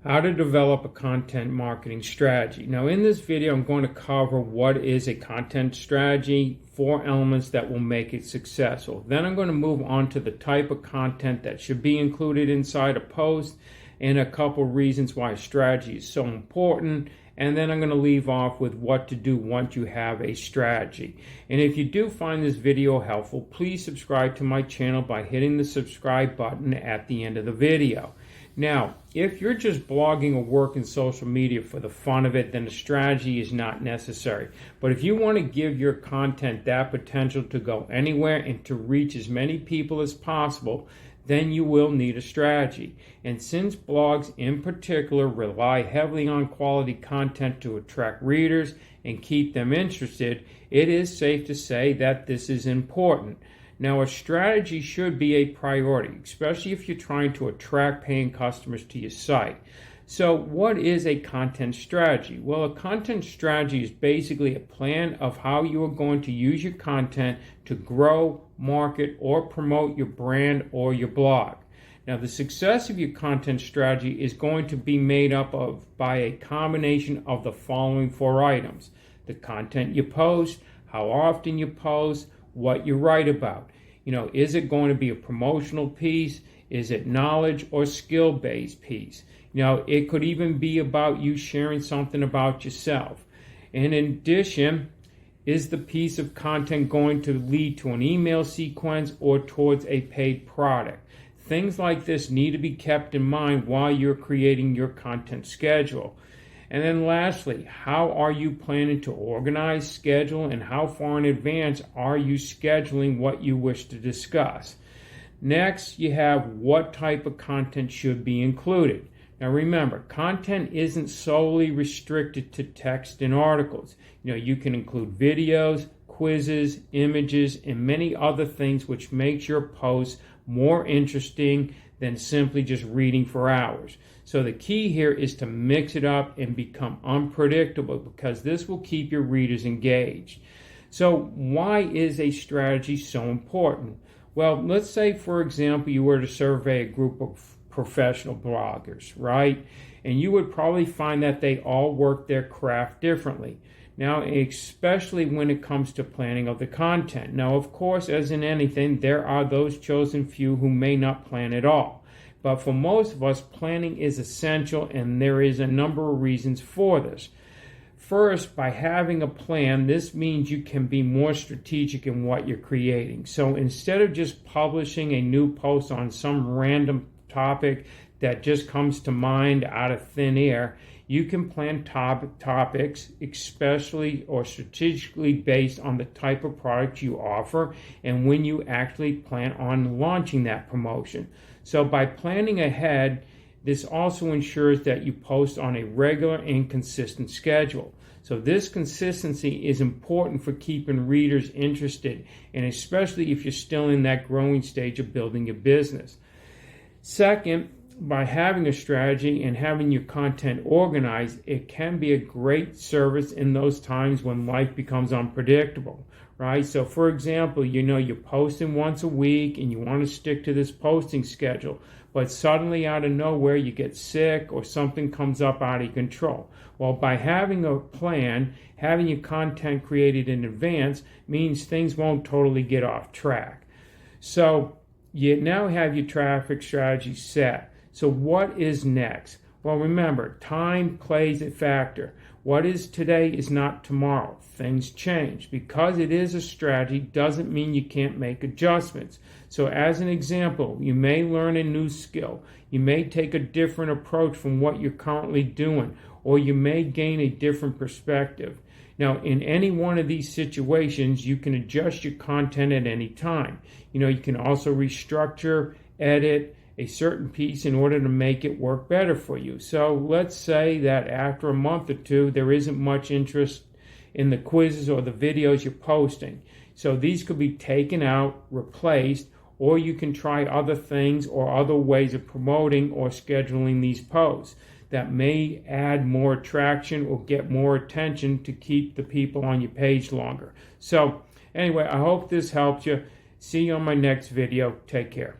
How to develop a content marketing strategy. Now in this video, I'm going to cover what is a content strategy, 4 elements that will make it successful. Then I'm going to move on to the type of content that should be included inside a post and a couple reasons why a strategy is so important. And then I'm going to leave off with what to do once you have a strategy. And if you do find this video helpful, please subscribe to my channel by hitting the subscribe button at the end of the video. Now, if you're just blogging or working social media for the fun of it, then a strategy is not necessary. But if you want to give your content that potential to go anywhere and to reach as many people as possible, then you will need a strategy. And since blogs in particular rely heavily on quality content to attract readers and keep them interested, it is safe to say that this is important. Now, a strategy should be a priority, especially if you're trying to attract paying customers to your site. So what is a content strategy? Well, a content strategy is basically a plan of how you are going to use your content to grow, market, or promote your brand or your blog. Now, the success of your content strategy is going to be made up by a combination of the following 4 items: the content you post, how often you post, what you write about. Is it going to be a promotional piece? Is it knowledge or skill-based piece? It could even be about you sharing something about yourself. And in addition, is the piece of content going to lead to an email sequence or towards a paid product? Things like this need to be kept in mind while you're creating your content schedule. And then lastly, how are you planning to organize, schedule, and how far in advance are you scheduling what you wish to discuss? Next, you have what type of content should be included. Now remember, content isn't solely restricted to text and articles. You can include videos, quizzes, images, and many other things which makes your posts more interesting than simply just reading for hours. So the key here is to mix it up and become unpredictable, because this will keep your readers engaged. So why is a strategy so important? Well, let's say, for example, you were to survey a group of professional bloggers, right? And you would probably find that they all work their craft differently. Now, especially when it comes to planning of the content. Now, of course, as in anything, there are those chosen few who may not plan at all. But for most of us, planning is essential, and there is a number of reasons for this. First, by having a plan, this means you can be more strategic in what you're creating. So instead of just publishing a new post on some random topic that just comes to mind out of thin air, you can plan topics, especially or strategically based on the type of product you offer and when you actually plan on launching that promotion. So by planning ahead, this also ensures that you post on a regular and consistent schedule. So this consistency is important for keeping readers interested, and especially if you're still in that growing stage of building your business. Second, by having a strategy and having your content organized, it can be a great service in those times when life becomes unpredictable, right? So for example, you're posting once a week and you want to stick to this posting schedule, but suddenly out of nowhere you get sick or something comes up out of control. Well, by having a plan, having your content created in advance means things won't totally get off track. So you now have your traffic strategy set. So what is next? Well, remember, time plays a factor. What is today is not tomorrow. Things change. Because it is a strategy doesn't mean you can't make adjustments. So as an example, you may learn a new skill. You may take a different approach from what you're currently doing, or you may gain a different perspective. Now, in any one of these situations, you can adjust your content at any time. You can also restructure, edit a certain piece in order to make it work better for you. So let's say that after a month or two, there isn't much interest in the quizzes or the videos you're posting. So these could be taken out, replaced, or you can try other things or other ways of promoting or scheduling these posts that may add more attraction or get more attention to keep the people on your page longer. So anyway, I hope this helped you. See you on my next video. Take care.